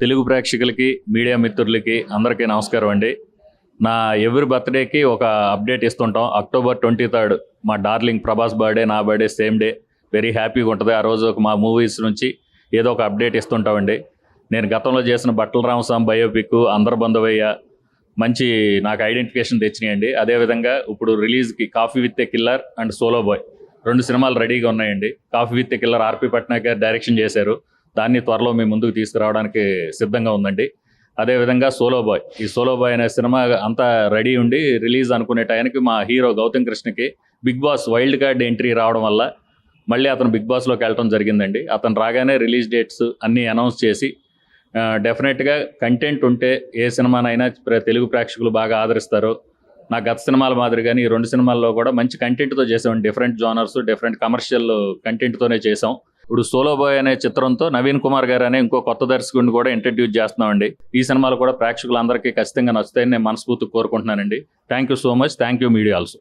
తెలుగు ప్రేక్షకులకి మీడియా మిత్రులకి అందరికీ నమస్కారం అండి. నా ఎవరి బర్త్డేకి ఒక అప్డేట్ ఇస్తుంటాం. అక్టోబర్ 23 మా డార్లింగ్ ప్రభాస్ బర్త్డే, నా బర్త్డే సేమ్ డే. వెరీ హ్యాపీగా ఉంటుంది. ఆ రోజు మా మూవీస్ నుంచి ఏదో ఒక అప్డేట్ ఇస్తుంటామండి. నేను గతంలో చేసిన బట్టల రామస్వామి బయోపిక్, అందరు బంధువయ్య మంచి నాకు ఐడెంటిఫికేషన్ తెచ్చినాయండి. అదేవిధంగా ఇప్పుడు రిలీజ్కి coffee with a killer and solo boy 2 సినిమాలు రెడీగా ఉన్నాయండి. Coffee with a killer RP Patnaik గారు డైరెక్షన్ చేశారు. దాన్ని త్వరలో మీ ముందుకు తీసుకురావడానికి సిద్ధంగా ఉందండి. అదేవిధంగా సోలో బాయ్, ఈ సోలో బాయ్ అనే సినిమా అంతా రెడీ ఉండి రిలీజ్ అనుకునే టైంకి మా హీరో గౌతమ్ కృష్ణకి big boss wild card entry రావడం వల్ల మళ్ళీ అతను బిగ్ బాస్లోకి వెళ్ళడం జరిగిందండి. అతను రాగానే రిలీజ్ డేట్స్ అన్నీ అనౌన్స్ చేసి డెఫినెట్గా కంటెంట్ ఉంటే ఏ సినిమానైనా తెలుగు ప్రేక్షకులు బాగా ఆదరిస్తారు. నా గత సినిమాల మాదిరిగానే ఈ 2 సినిమాల్లో కూడా మంచి కంటెంట్తో చేసాం. డిఫరెంట్ జోనర్స్, డిఫరెంట్ కమర్షియల్ కంటెంట్తోనే చేసాం. ఇప్పుడు సోలో బాయ్ అనే చిత్రంతో నవీన్ కుమార్ గారు అనే ఇంకో కొత్త దర్శకుడిని కూడా ఇంట్రడ్యూస్ చేస్తున్నామండి. ఈ సినిమాలు కూడా ప్రేక్షకులందరికీ ఖచ్చితంగా నచ్చుతాయని నేను మనస్ఫూర్తిగా కోరుకుంటున్నానండి. Thank you so much. Thank you media also.